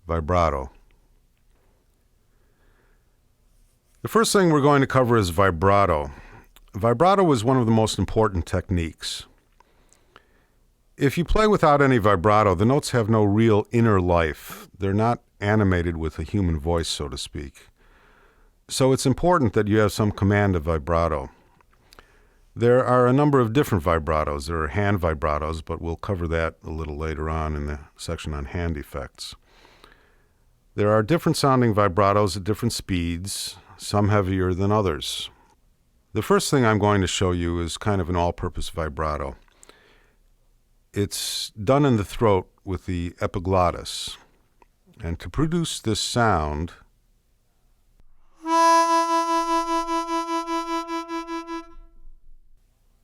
Vibrato. The first thing we're going to cover is vibrato. Vibrato is one of the most important techniques. If you play without any vibrato, the notes have no real inner life. They're not animated with a human voice, so to speak. So it's important that you have some command of vibrato. There are a number of different vibratos. There are hand vibratos, but we'll cover that a little later on in the section on hand effects. There are different sounding vibratos at different speeds, some heavier than others. The first thing I'm going to show you is kind of an all-purpose vibrato. It's done in the throat with the epiglottis. And to produce this sound,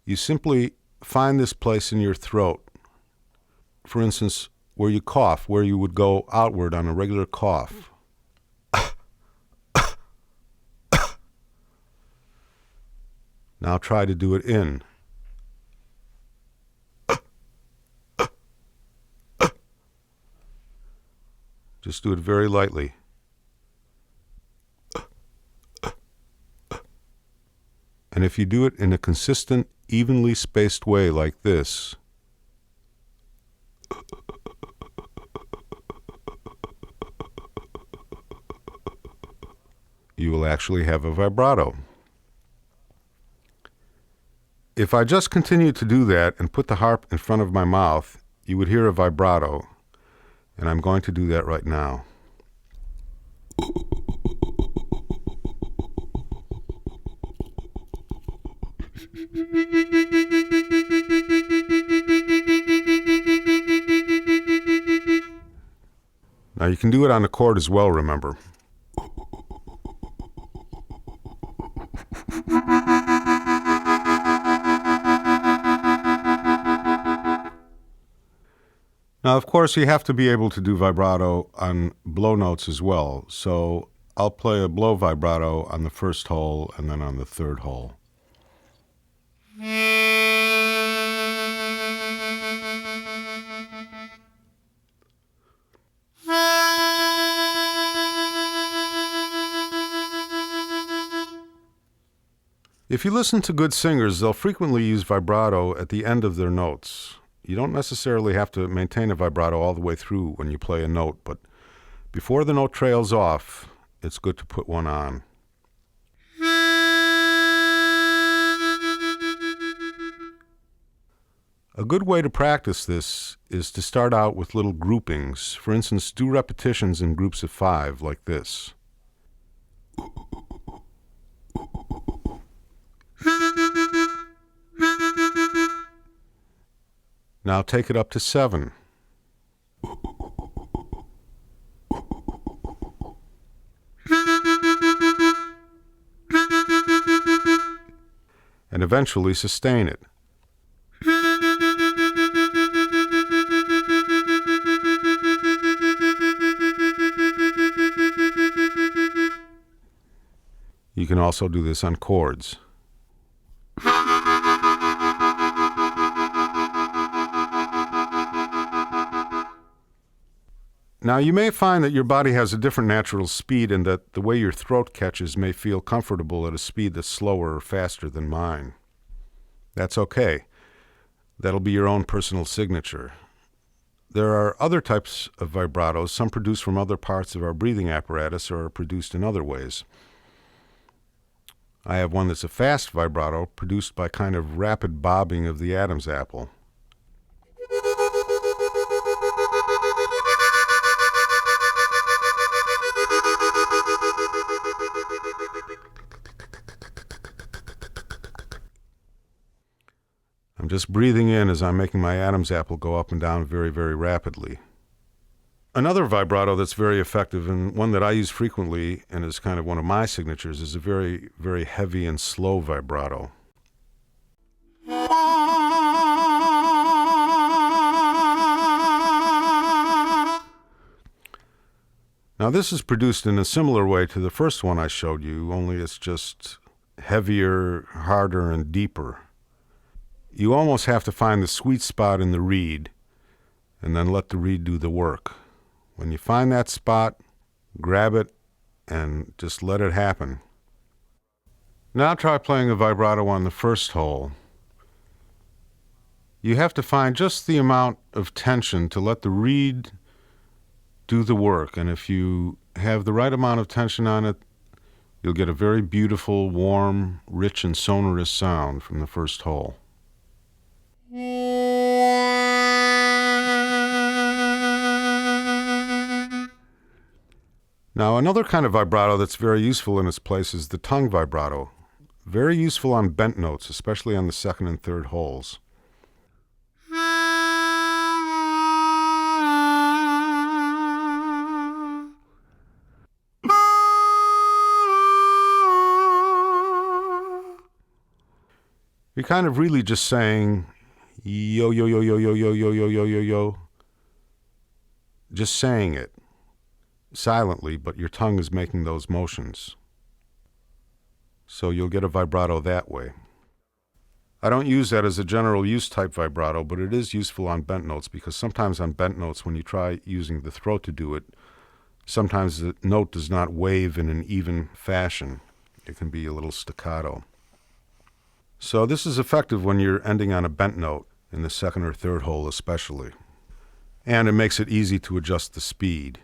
you simply find this place in your throat. For instance, where you cough, where you would go outward on a regular cough. Now try to do it in. Just do it very lightly. And if you do it in a consistent, evenly spaced way like this, you will actually have a vibrato. If I just continue to do that and put the harp in front of my mouth, you would hear a vibrato, and I'm going to do that right now. Now you can do it on a chord as well, remember. Now, of course, you have to be able to do vibrato on blow notes as well. So I'll play a blow vibrato on the first hole and then on the third hole. If you listen to good singers, they'll frequently use vibrato at the end of their notes. You don't necessarily have to maintain a vibrato all the way through when you play a note, but before the note trails off, it's good to put one on. A good way to practice this is to start out with little groupings. For instance, do repetitions in groups of 5 like this. Now take it up to 7. And eventually sustain it. You can also do this on chords. Now, you may find that your body has a different natural speed and that the way your throat catches may feel comfortable at a speed that's slower or faster than mine. That's okay. That'll be your own personal signature. There are other types of vibratos, some produced from other parts of our breathing apparatus or are produced in other ways. I have one that's a fast vibrato produced by kind of rapid bobbing of the Adam's apple. I'm just breathing in as I'm making my Adam's apple go up and down very, very rapidly. Another vibrato that's very effective, and one that I use frequently and is kind of one of my signatures, is a very, very heavy and slow vibrato. Now this is produced in a similar way to the first one I showed you, only it's just heavier, harder, and deeper. You almost have to find the sweet spot in the reed and then let the reed do the work. When you find that spot, grab it and just let it happen. Now try playing a vibrato on the first hole. You have to find just the amount of tension to let the reed do the work. And if you have the right amount of tension on it, you'll get a very beautiful, warm, rich, and sonorous sound from the first hole. Now, another kind of vibrato that's very useful in its place is the tongue vibrato. Very useful on bent notes, especially on the second and third holes. You're kind of really just saying yo, yo, yo, yo, yo, yo, yo, yo, yo, yo, yo. Just saying it silently, but your tongue is making those motions. So you'll get a vibrato that way. I don't use that as a general use type vibrato, but it is useful on bent notes because sometimes on bent notes, when you try using the throat to do it, sometimes the note does not wave in an even fashion. It can be a little staccato. So this is effective when you're ending on a bent note, in the second or third hole especially. And it makes it easy to adjust the speed.